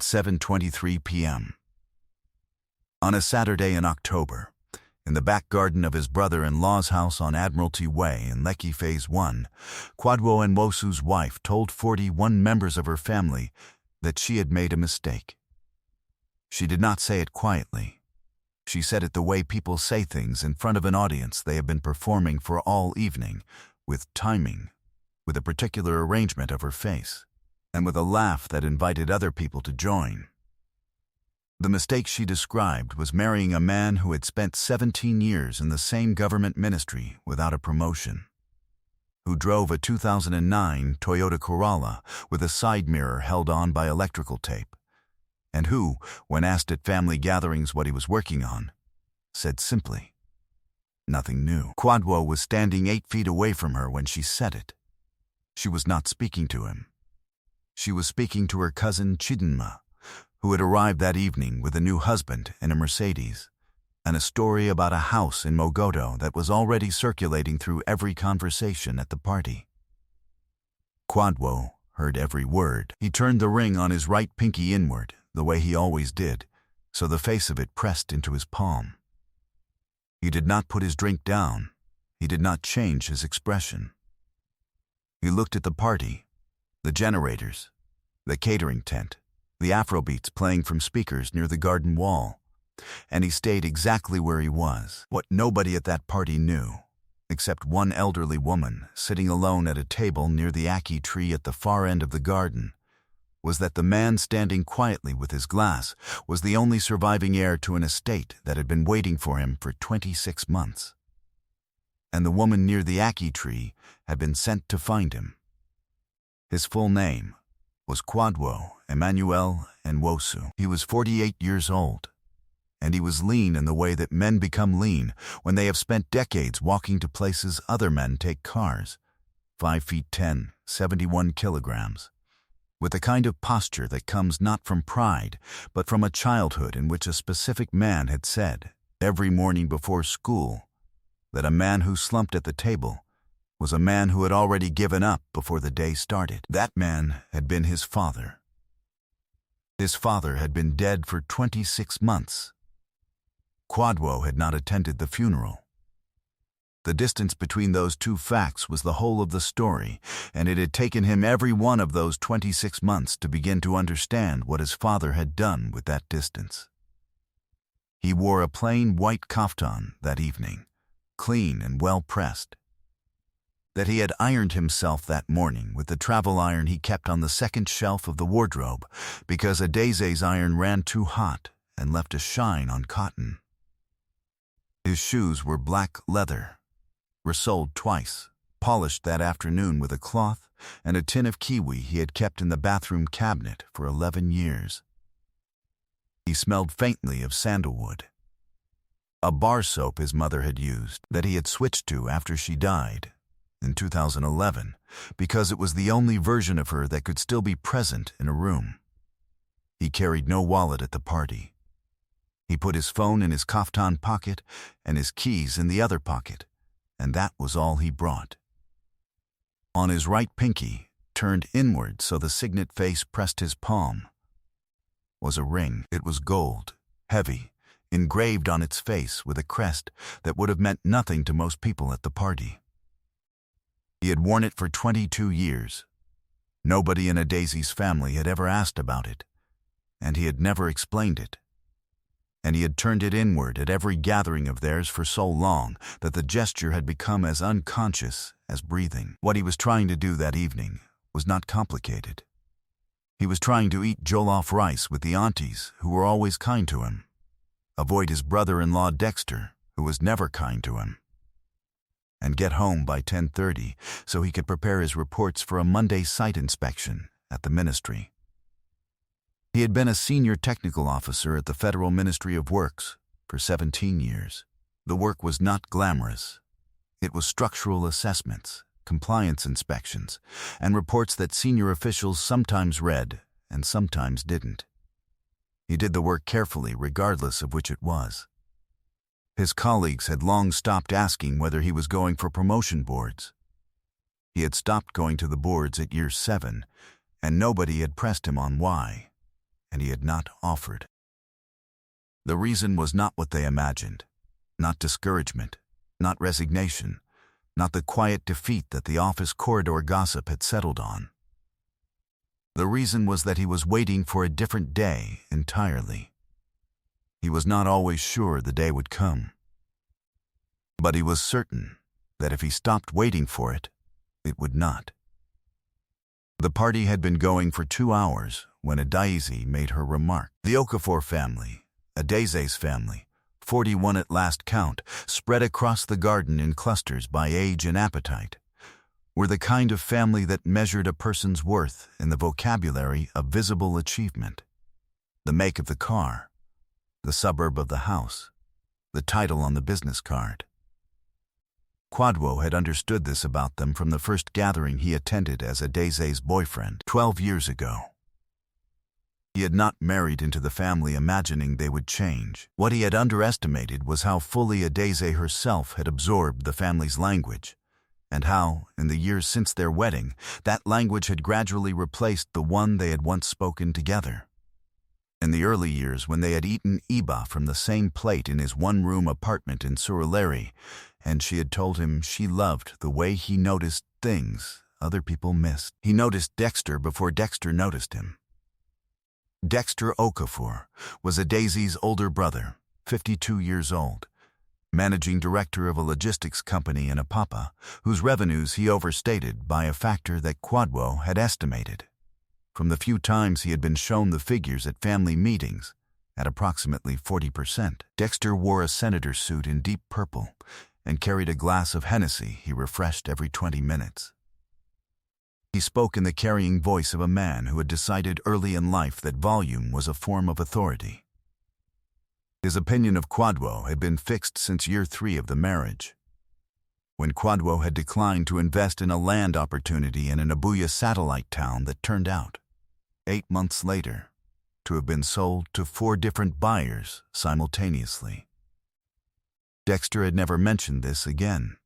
at 7:23 p.m. On a Saturday in October, in the back garden of his brother-in-law's house on Admiralty Way in Lekki Phase 1, Kwadwo Nwosu's wife told 41 members of her family that she had made a mistake. She did not say it quietly. She said it the way people say things in front of an audience they have been performing for all evening, with timing, with a particular arrangement of her face, and with a laugh that invited other people to join. The mistake she described was marrying a man who had spent 17 years in the same government ministry without a promotion, who drove a 2009 Toyota Corolla with a side mirror held on by electrical tape, and who, when asked at family gatherings what he was working on, said simply, "Nothing new." Kwadwo was standing 8 feet away from her when she said it. She was not speaking to him. She was speaking to her cousin Chidinma, who had arrived that evening with a new husband in a Mercedes, and a story about a house in Mogodo that was already circulating through every conversation at the party. Kwadwo heard every word. He turned the ring on his right pinky inward, the way he always did, so the face of it pressed into his palm. He did not put his drink down. He did not change his expression. He looked at the party, the generators, the catering tent, the Afrobeats playing from speakers near the garden wall, and he stayed exactly where he was. What nobody at that party knew, except one elderly woman sitting alone at a table near the ackee tree at the far end of the garden, was that the man standing quietly with his glass was the only surviving heir to an estate that had been waiting for him for 26 months. And the woman near the ackee tree had been sent to find him. His full name was Kwadwo Emmanuel Nwosu. He was 48 years old, and he was lean in the way that men become lean when they have spent decades walking to places other men take cars, 5 feet 10, 71 kilograms, with a kind of posture that comes not from pride, but from a childhood in which a specific man had said, every morning before school, that a man who slumped at the table was a man who had already given up before the day started. That man had been his father. His father had been dead for 26 months. Kwadwo had not attended the funeral. The distance between those two facts was the whole of the story, and it had taken him every one of those 26 months to begin to understand what his father had done with that distance. He wore a plain white kaftan that evening, clean and well pressed. That he had ironed himself that morning with the travel iron he kept on the second shelf of the wardrobe because a Daise's iron ran too hot and left a shine on cotton. His shoes were black leather, resoled twice, polished that afternoon with a cloth and a tin of kiwi he had kept in the bathroom cabinet for 11 years. He smelled faintly of sandalwood, a bar soap his mother had used that he had switched to after she died in 2011, because it was the only version of her that could still be present in a room. He carried no wallet at the party. He put his phone in his kaftan pocket and his keys in the other pocket, and that was all he brought. On his right pinky, turned inward so the signet face pressed his palm, was a ring. It was gold, heavy, engraved on its face with a crest that would have meant nothing to most people at the party. He had worn it for 22 years. Nobody in Adaisi's family had ever asked about it, and he had never explained it. And he had turned it inward at every gathering of theirs for so long that the gesture had become as unconscious as breathing. What he was trying to do that evening was not complicated. He was trying to eat jollof rice with the aunties who were always kind to him, avoid his brother-in-law Dexter, who was never kind to him, and get home by 10:30 so he could prepare his reports for a Monday site inspection at the ministry. He had been a senior technical officer at the Federal Ministry of Works for 17 years. The work was not glamorous. It was structural assessments, compliance inspections, and reports that senior officials sometimes read and sometimes didn't. He did the work carefully regardless of which it was. His colleagues had long stopped asking whether he was going for promotion boards. He had stopped going to the boards at year 7, and nobody had pressed him on why. and he had not offered. The reason was not what they imagined, not discouragement, not resignation, not the quiet defeat that the office corridor gossip had settled on. The reason was that he was waiting for a different day entirely. He was not always sure the day would come, but he was certain that if he stopped waiting for it, it would not. The party had been going for 2 hours when Adaize made her remark. The Okafor family, Adaize's family, 41 at last count, spread across the garden in clusters by age and appetite, were the kind of family that measured a person's worth in the vocabulary of visible achievement. The make of the car, the suburb of the house, the title on the business card. Kwadwo had understood this about them from the first gathering he attended as Adaize's boyfriend 12 years ago. He had not married into the family imagining they would change. What he had underestimated was how fully Adaize herself had absorbed the family's language, and how, in the years since their wedding, that language had gradually replaced the one they had once spoken together. In the early years, when they had eaten iba from the same plate in his one-room apartment in Surulere, and she had told him she loved the way he noticed things other people missed. He noticed Dexter before Dexter noticed him. Dexter Okafor was Adaize's older brother, 52 years old, managing director of a logistics company in Apapa, whose revenues he overstated by a factor that Kwadwo had estimated. From the few times he had been shown the figures at family meetings, at approximately 40%. Dexter wore a senator suit in deep purple and carried a glass of Hennessy he refreshed every 20 minutes. He spoke in the carrying voice of a man who had decided early in life that volume was a form of authority. His opinion of Kwadwo had been fixed since year 3 of the marriage, when Kwadwo had declined to invest in a land opportunity in an Abuya satellite town that turned out, 8 months later, to have been sold to 4 different buyers simultaneously. Dexter had never mentioned this again.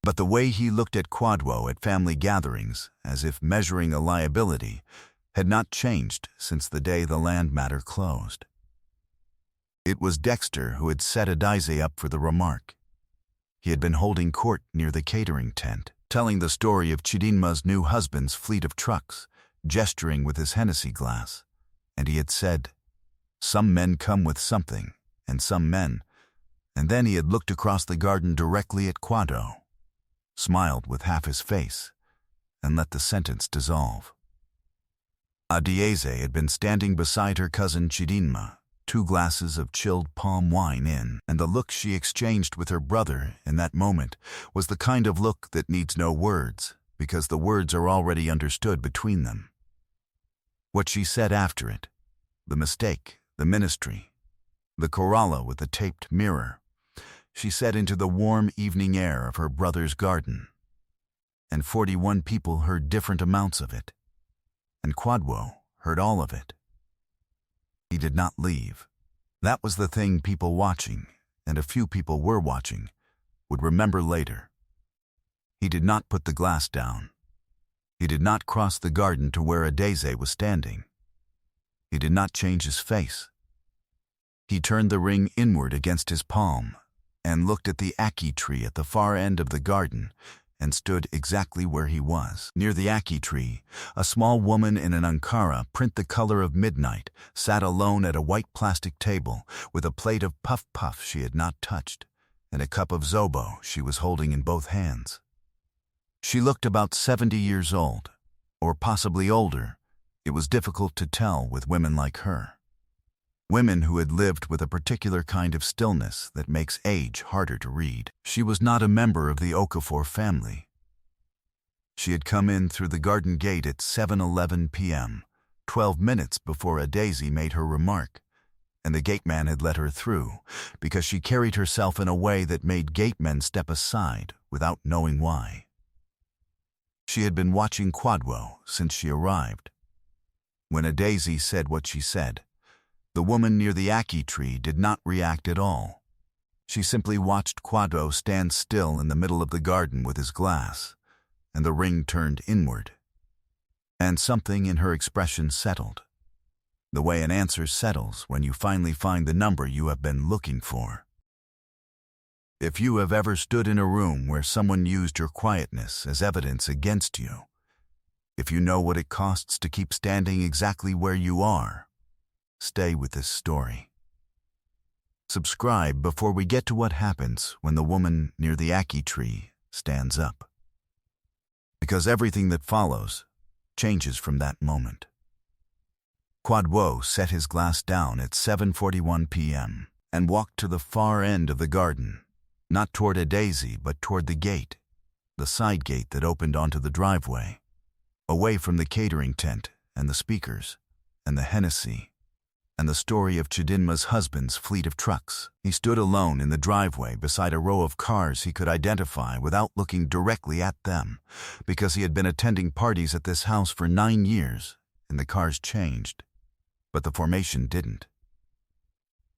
But the way he looked at Kwadwo at family gatherings, as if measuring a liability, had not changed since the day the land matter closed. It was Dexter who had set Adaize up for the remark. He had been holding court near the catering tent, telling the story of Chidinma's new husband's fleet of trucks, gesturing with his Hennessy glass, and he had said, "Some men come with something, and some men," and then he had looked across the garden directly at Kwadwo, smiled with half his face, and let the sentence dissolve. Adaize had been standing beside her cousin Chidinma, 2 glasses of chilled palm wine in, and the look she exchanged with her brother in that moment was the kind of look that needs no words, because the words are already understood between them. What she said after it, the mistake, the ministry, the Corolla with the taped mirror, she said into the warm evening air of her brother's garden, and 41 people heard different amounts of it, and Kwadwo heard all of it. He did not leave. That was the thing people watching, and a few people were watching, would remember later. He did not put the glass down. He did not cross the garden to where Adaize was standing. He did not change his face. He turned the ring inward against his palm and looked at the ackee tree at the far end of the garden and stood exactly where he was. Near the ackee tree, a small woman in an Ankara print the color of midnight sat alone at a white plastic table with a plate of puff-puff she had not touched and a cup of zobo she was holding in both hands. She looked about 70 years old, or possibly older. It was difficult to tell with women like her. Women who had lived with a particular kind of stillness that makes age harder to read. She was not a member of the Okafor family. She had come in through the garden gate at 7:11 p.m., 12 minutes before Adaize made her remark, and the gateman had let her through because she carried herself in a way that made gatemen step aside without knowing why. She had been watching Kwadwo since she arrived. When Adaize said what she said, the woman near the ackee tree did not react at all. She simply watched Kwadwo stand still in the middle of the garden with his glass, and the ring turned inward. And something in her expression settled. the way an answer settles when you finally find the number you have been looking for. If you have ever stood in a room where someone used your quietness as evidence against you, if you know what it costs to keep standing exactly where you are, stay with this story. Subscribe before we get to what happens when the woman near the ackee tree stands up. Because everything that follows changes from that moment. Kwadwo set his glass down at 7:41 p.m. and walked to the far end of the garden, not toward a daisy but toward the gate, the side gate that opened onto the driveway, away from the catering tent and the speakers and the Hennessy and the story of Chidinma's husband's fleet of trucks. He stood alone in the driveway beside a row of cars he could identify without looking directly at them, because he had been attending parties at this house for 9 years, and the cars changed, but the formation didn't.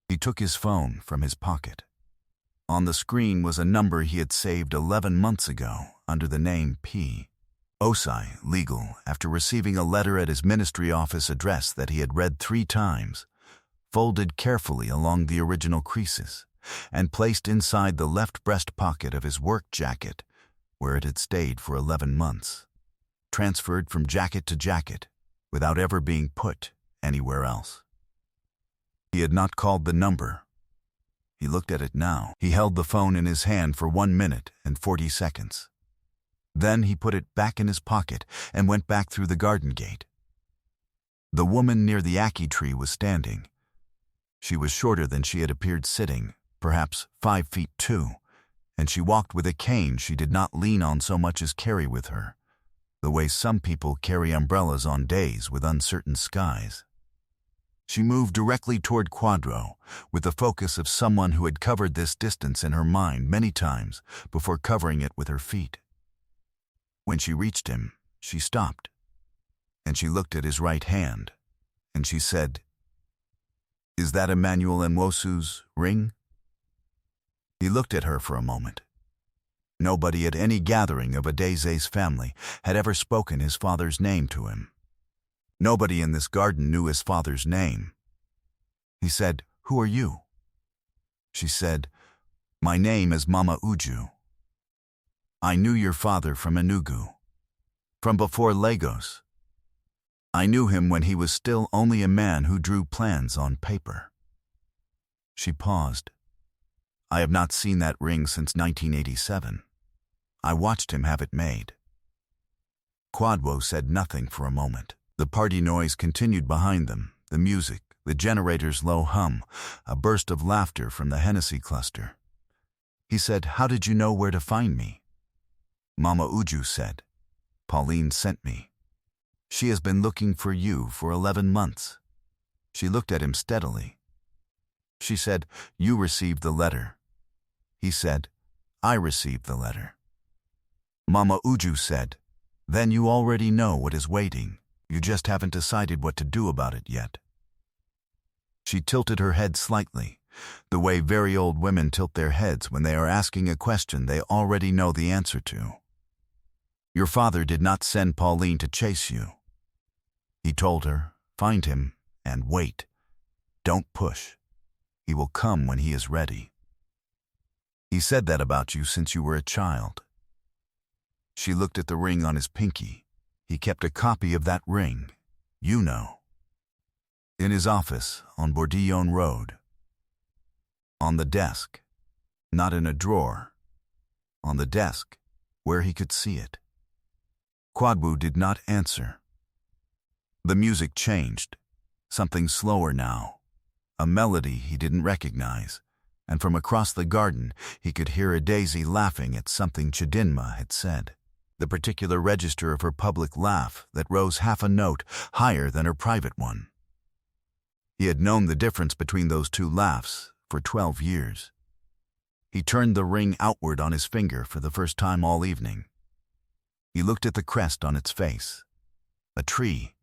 He took his phone from his pocket. On the screen was a number he had saved 11 months ago under the name P. Osai Legal, after receiving a letter at his ministry office address that he had read 3 times, folded carefully along the original creases, and placed inside the left breast pocket of his work jacket, where it had stayed for 11 months, transferred from jacket to jacket, without ever being put anywhere else. He had not called the number. He looked at it now. He held the phone in his hand for 1 minute and 40 seconds. Then he put it back in his pocket and went back through the garden gate. The woman near the ackee tree was standing. She was shorter than she had appeared sitting, perhaps 5 feet 2, and she walked with a cane she did not lean on so much as carry with her, the way some people carry umbrellas on days with uncertain skies. She moved directly toward Kwadwo, with the focus of someone who had covered this distance in her mind many times before covering it with her feet. When she reached him, she stopped, and she looked at his right hand, and she said, "Is that Emmanuel Nwosu's ring?" He looked at her for a moment. Nobody at any gathering of Adeze's family had ever spoken his father's name to him. Nobody in this garden knew his father's name. He said, "Who are you?" She said, "My name is Mama Uju. I knew your father from Enugu, from before Lagos. I knew him when he was still only a man who drew plans on paper." She paused. "I have not seen that ring since 1987. I watched him have it made." Kwadwo said nothing for a moment. The party noise continued behind them, the music, the generator's low hum, a burst of laughter from the Hennessy cluster. He said, "How did you know where to find me?" Mama Uju said, "Pauline sent me. She has been looking for you for 11 months. She looked at him steadily. She said, "You received the letter." He said, "I received the letter." Mama Uju said, "Then you already know what is waiting. You just haven't decided what to do about it yet." She tilted her head slightly, the way very old women tilt their heads when they are asking a question they already know the answer to. "Your father did not send Pauline to chase you. He told her, find him and wait. Don't push. He will come when he is ready. He said that about you since you were a child." She looked at the ring on his pinky. He kept a copy of that ring, you know, in his office on Bourdillon Road. On the desk, not in a drawer, on the desk where he could see it. Kwadwo did not answer. The music changed, something slower now, a melody he didn't recognize, and from across the garden he could hear a Daisy laughing at something Chidinma had said, the particular register of her public laugh that rose half a note higher than her private one. He had known the difference between those two laughs for 12 years. He turned the ring outward on his finger for the first time all evening. He looked at the crest on its face, a tree,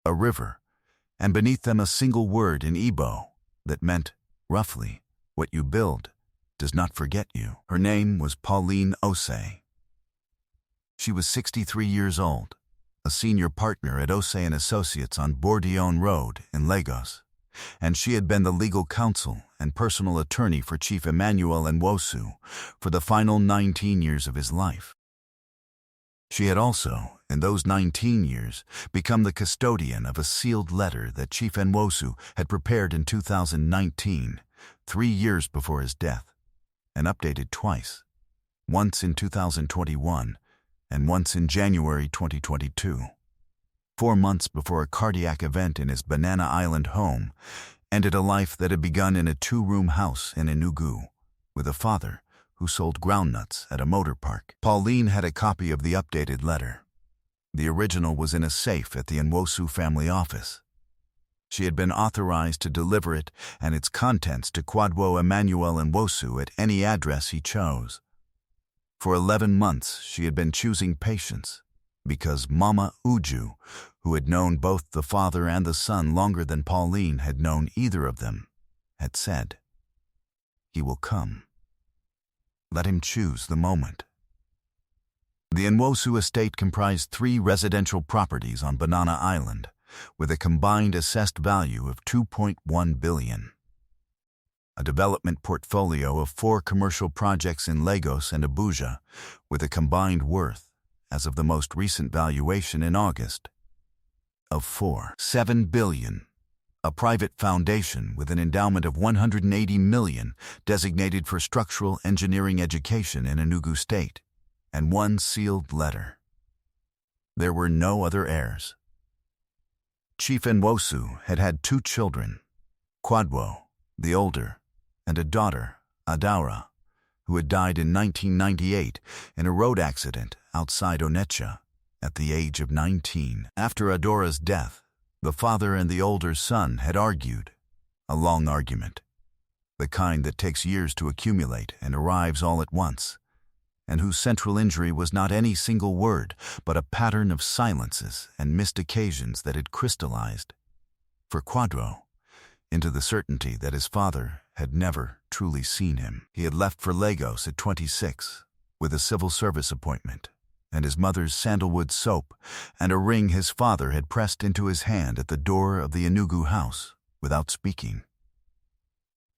a river, and beneath them a single word in Igbo that meant, roughly, what you build does not forget you. Her name was Pauline Osei. She was 63 years old, a senior partner at Ose & Associates on Bourdion Road in Lagos, and she had been the legal counsel and personal attorney for Chief Emmanuel Nwosu for the final 19 years of his life. She had also, in those 19 years, become the custodian of a sealed letter that Chief Nwosu had prepared in 2019, 3 years before his death, and updated twice, once in 2021 and once in January 2022. 4 months before a cardiac event in his Banana Island home ended a life that had begun in a 2-room house in Enugu with a father who sold groundnuts at a motor park. Pauline had a copy of the updated letter. The original was in a safe at the Nwosu family office. She had been authorized to deliver it and its contents to Kwadwo Emmanuel Nwosu at any address he chose. For 11 months she had been choosing patience because Mama Uju, who had known both the father and the son longer than Pauline had known either of them, had said, "He will come. Let him choose the moment." The Nwosu estate comprised 3 residential properties on Banana Island, with a combined assessed value of $2.1 billion. A development portfolio of 4 commercial projects in Lagos and Abuja, with a combined worth, as of the most recent valuation in August, of $7 billion. A private foundation with an endowment of $180 million designated for structural engineering education in Enugu State, and 1 sealed letter. There were no other heirs. Chief Nwosu had had 2 children, Kwadwo, the older, and a daughter, Adaura, who had died in 1998 in a road accident outside Onitsha at the age of 19. After Adaura's death, the father and the older son had argued, a long argument, the kind that takes years to accumulate and arrives all at once, and whose central injury was not any single word, but a pattern of silences and missed occasions that had crystallized, for Kwadwo, into the certainty that his father had never truly seen him. He had left for Lagos at 26, with a civil service appointment, and his mother's sandalwood soap, and a ring his father had pressed into his hand at the door of the Enugu house without speaking.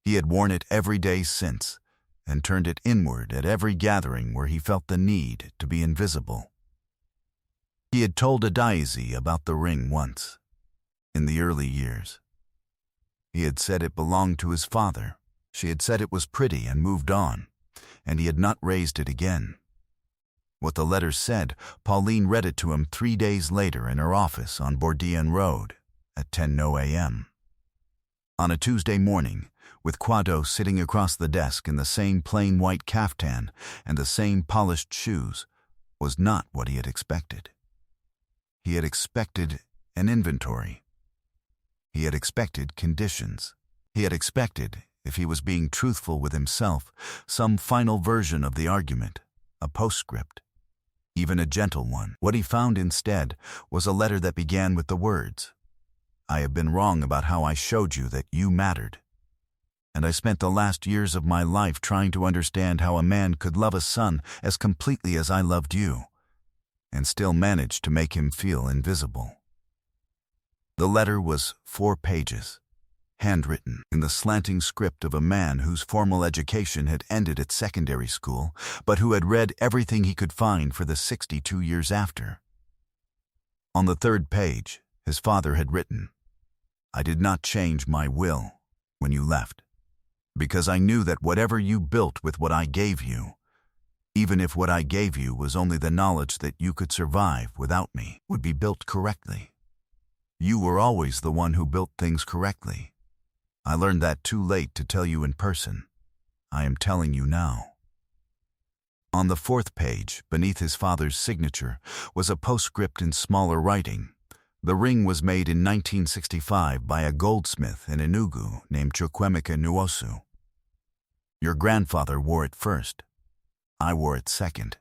He had worn it every day since, and turned it inward at every gathering where he felt the need to be invisible. He had told Adaizi about the ring once, in the early years. He had said it belonged to his father. She had said it was pretty and moved on, and he had not raised it again. What the letter said, Pauline read it to him 3 days later in her office on Bourdion Road at 10:00 a.m. On a Tuesday morning, with Kwadwo sitting across the desk in the same plain white caftan and the same polished shoes, was not what he had expected. He had expected an inventory. He had expected conditions. He had expected, if he was being truthful with himself, some final version of the argument, a postscript, even a gentle one. What he found instead was a letter that began with the words, "I have been wrong about how I showed you that you mattered. And I spent the last years of my life trying to understand how a man could love a son as completely as I loved you, and still manage to make him feel invisible." The letter was 4 pages, handwritten in the slanting script of a man whose formal education had ended at secondary school, but who had read everything he could find for the 62 years after. On the 3rd page, his father had written, "I did not change my will when you left, because I knew that whatever you built with what I gave you, even if what I gave you was only the knowledge that you could survive without me, would be built correctly. You were always the one who built things correctly. I learned that too late to tell you in person. I am telling you now." On the 4th page, beneath his father's signature, was a postscript in smaller writing. The ring was made in 1965 by a goldsmith in Enugu named Chukwemeka Nwosu. Your grandfather wore it first. I wore it second.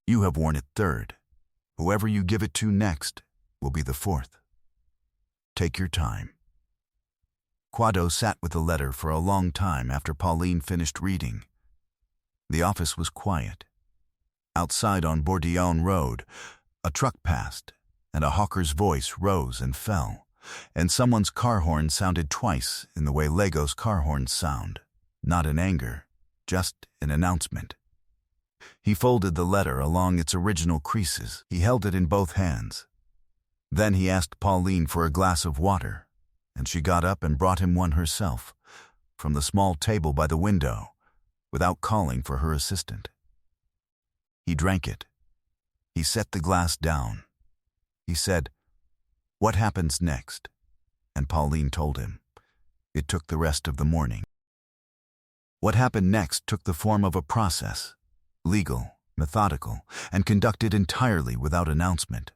You have worn it third. Whoever you give it to next will be the fourth. Take your time. Kwadwo sat with the letter for a long time after Pauline finished reading. The office was quiet. Outside on Bourdion Road, A truck passed, and a hawker's voice rose and fell, and someone's car horn sounded twice in the way Lego's car horns sound, not in anger, just an announcement. He folded the letter along its original creases. He held it in both hands. Then he asked Pauline for a glass of water, and she got up and brought him one herself, from the small table by the window, without calling for her assistant. He drank it. He set the glass down. He said, "What happens next?" And Pauline told him. It took the rest of the morning. What happened next took the form of a process, legal, methodical, and conducted entirely without announcement.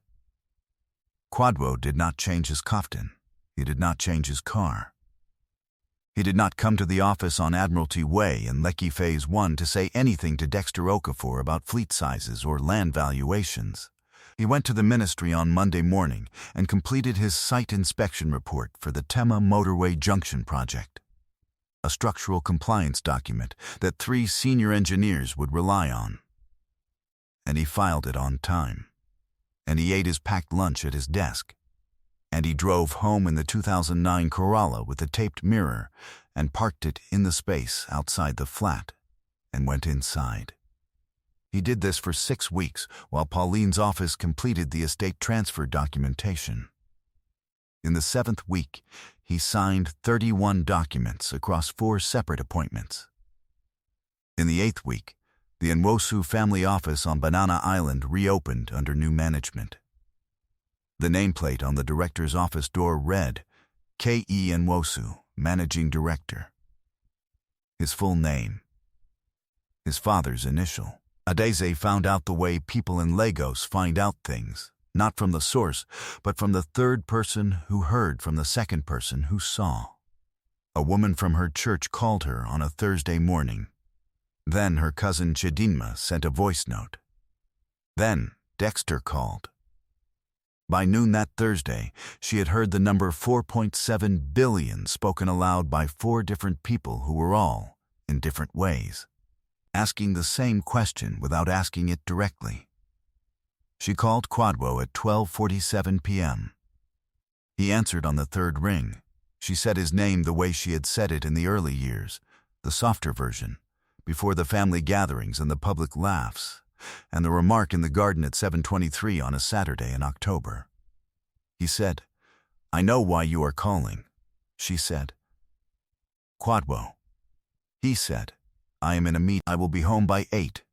Quadwo did not change his kaftan. He did not change his car. He did not come to the office on Admiralty Way in Lekki Phase 1 to say anything to Dexter Okafor about fleet sizes or land valuations. He went to the ministry on Monday morning and completed his site inspection report for the Tema Motorway Junction project, a structural compliance document that 3 senior engineers would rely on. And he filed it on time. And he ate his packed lunch at his desk. And he drove home in the 2009 Corolla with a taped mirror and parked it in the space outside the flat and went inside. He did this for 6 weeks while Pauline's office completed the estate transfer documentation. In the 7th week, he signed 31 documents across 4 separate appointments. In the 8th week, the Nwosu family office on Banana Island reopened under new management. The nameplate on the director's office door read, K.E. Nwosu, Managing Director. His full name. His father's initial. Adeze found out the way people in Lagos find out things, not from the source, but from the third person who heard from the second person who saw. A woman from her church called her on a Thursday morning. Then her cousin Chidinma sent a voice note. Then Dexter called. By noon that Thursday, she had heard the number 4.7 billion spoken aloud by 4 different people who were all, in different ways, asking the same question without asking it directly. She called Quadwo at 12:47 p.m. He answered on the 3rd ring. She said his name the way she had said it in the early years, the softer version, before the family gatherings and the public laughs, and the remark in the garden at 7:23 on a Saturday in October. He said, "I know why you are calling," she said. "Quadwo." He said, "I am in a meet. I will be home by 8.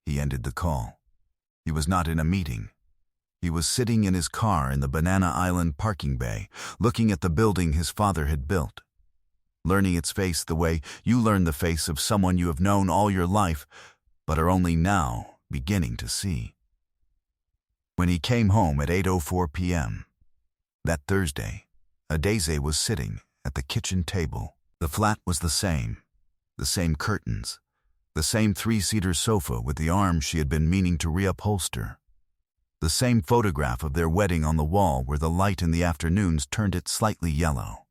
He ended the call. He was not in a meeting. He was sitting in his car in the Banana Island parking bay, looking at the building his father had built, learning its face the way you learn the face of someone you have known all your life, but are only now beginning to see. When he came home at 8:04 p.m. that Thursday, Adeze was sitting at the kitchen table. The flat was the same curtains, the same 3-seater sofa with the arm she had been meaning to reupholster, the same photograph of their wedding on the wall where the light in the afternoons turned it slightly yellow.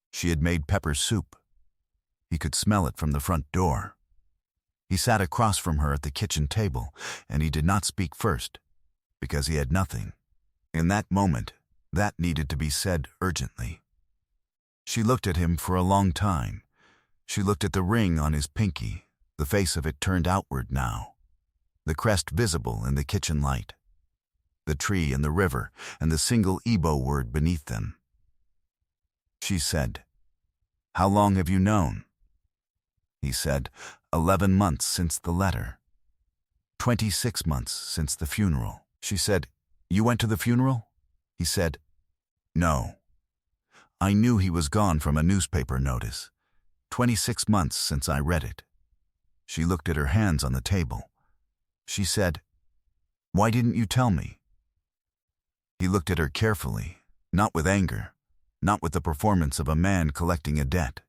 She had made pepper soup. He could smell it from the front door. He sat across from her at the kitchen table, and he did not speak first, because he had nothing. In that moment, that needed to be said urgently. She looked at him for a long time. She looked at the ring on his pinky, the face of it turned outward now, the crest visible in the kitchen light, the tree and the river, and the single Igbo word beneath them. She said, "How long have you known?" He said, 11 months since the letter. 26 months since the funeral. She said, "You went to the funeral?" He said, "No." I knew he was gone from a newspaper notice. 26 months since I read it. She looked at her hands on the table. She said, "Why didn't you tell me?" He looked at her carefully, not with anger, not with the performance of a man collecting a debt.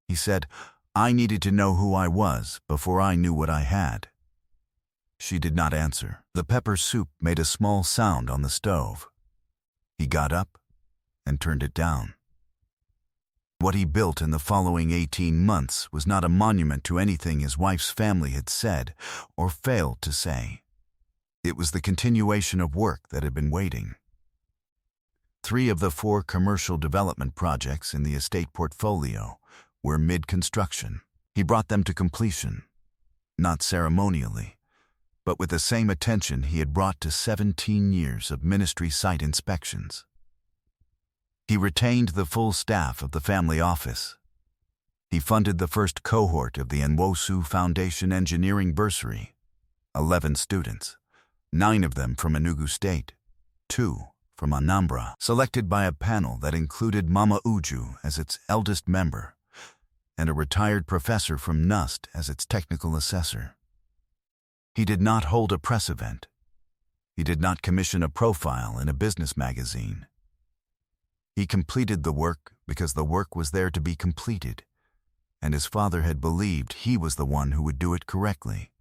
He said, "I needed to know who I was before I knew what I had." She did not answer. The pepper soup made a small sound on the stove. He got up and turned it down. What he built in the following 18 months was not a monument to anything his wife's family had said or failed to say. It was the continuation of work that had been waiting. 3 of the 4 commercial development projects in the estate portfolio were mid-construction. He brought them to completion, not ceremonially, but with the same attention he had brought to 17 years of ministry site inspections. He retained the full staff of the family office. He funded the first cohort of the Nwosu Foundation Engineering Bursary, 11 students, 9 of them from Enugu State, 2 from Anambra, selected by a panel that included Mama Uju as its eldest member and a retired professor from NUST as its technical assessor. He did not hold a press event. He did not commission a profile in a business magazine. He completed the work because the work was there to be completed, and his father had believed he was the one who would do it correctly.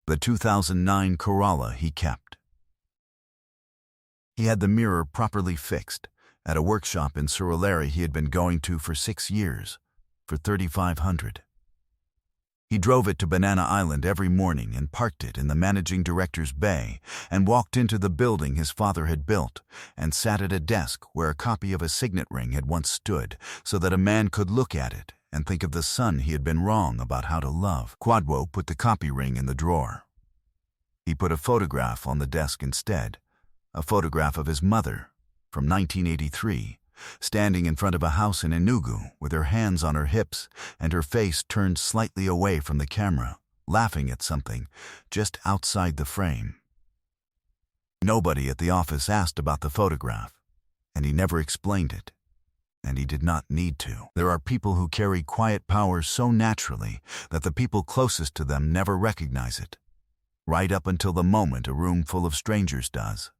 The 2009 Corolla he kept. He had the mirror properly fixed at a workshop in Surulere he had been going to for 6 years, for $3,500. He drove it to Banana Island every morning and parked it in the managing director's bay and walked into the building his father had built and sat at a desk where a copy of a signet ring had once stood so that a man could look at it and think of the son he had been wrong about how to love. Kwadwo put the copy ring in the drawer. He put a photograph on the desk instead, a photograph of his mother from 1983, standing in front of a house in Enugu with her hands on her hips and her face turned slightly away from the camera, laughing at something just outside the frame. Nobody at the office asked about the photograph, and he never explained it, and he did not need to. There are people who carry quiet power so naturally that the people closest to them never recognize it, right up until the moment a room full of strangers does.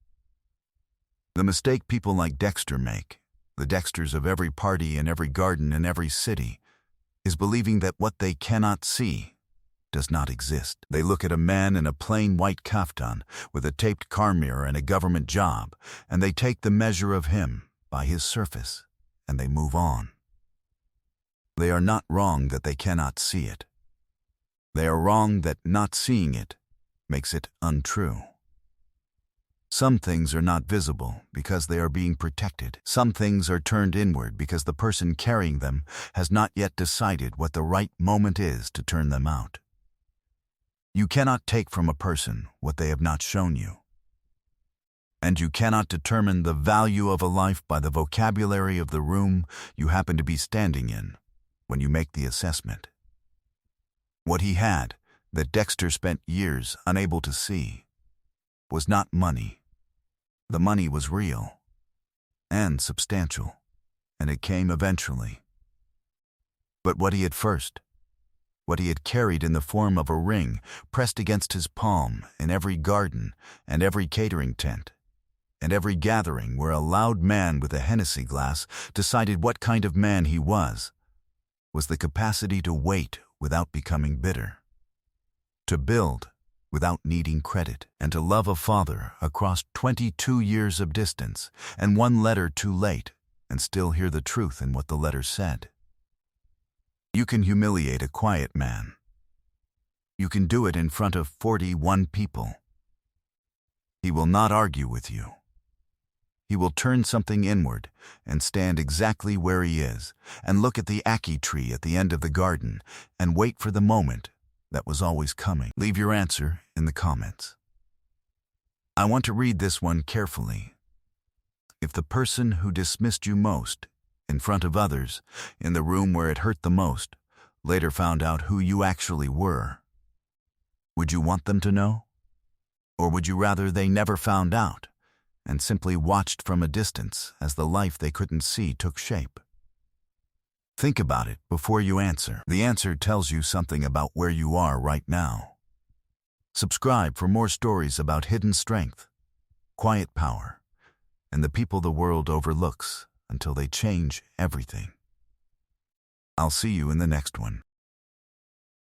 The mistake people like Dexter make, the Dexters of every party and every garden in every city, is believing that what they cannot see does not exist. They look at a man in a plain white kaftan with a taped car mirror and a government job, and they take the measure of him by his surface, and they move on. They are not wrong that they cannot see it. They are wrong that not seeing it makes it untrue. Some things are not visible because they are being protected. Some things are turned inward because the person carrying them has not yet decided what the right moment is to turn them out. You cannot take from a person what they have not shown you. And you cannot determine the value of a life by the vocabulary of the room you happen to be standing in when you make the assessment. What he had, that Dexter spent years unable to see, was not money. The money was real and substantial, and it came eventually. But what he had first, what he had carried in the form of a ring pressed against his palm in every garden and every catering tent, and every gathering where a loud man with a Hennessy glass decided what kind of man he was the capacity to wait without becoming bitter, to build without needing credit, and to love a father across 22 years of distance and 1 letter too late and still hear the truth in what the letter said. You can humiliate a quiet man. You can do it in front of 41 people. He will not argue with you. He will turn something inward and stand exactly where he is and look at the ackee tree at the end of the garden and wait for the moment that was always coming. Leave your answer in the comments. I want to read this one carefully. If the person who dismissed you most, in front of others, in the room where it hurt the most, later found out who you actually were, would you want them to know? Or would you rather they never found out and simply watched from a distance as the life they couldn't see took shape? Think about it before you answer. The answer tells you something about where you are right now. Subscribe for more stories about hidden strength, quiet power, and the people the world overlooks until they change everything. I'll see you in the next one.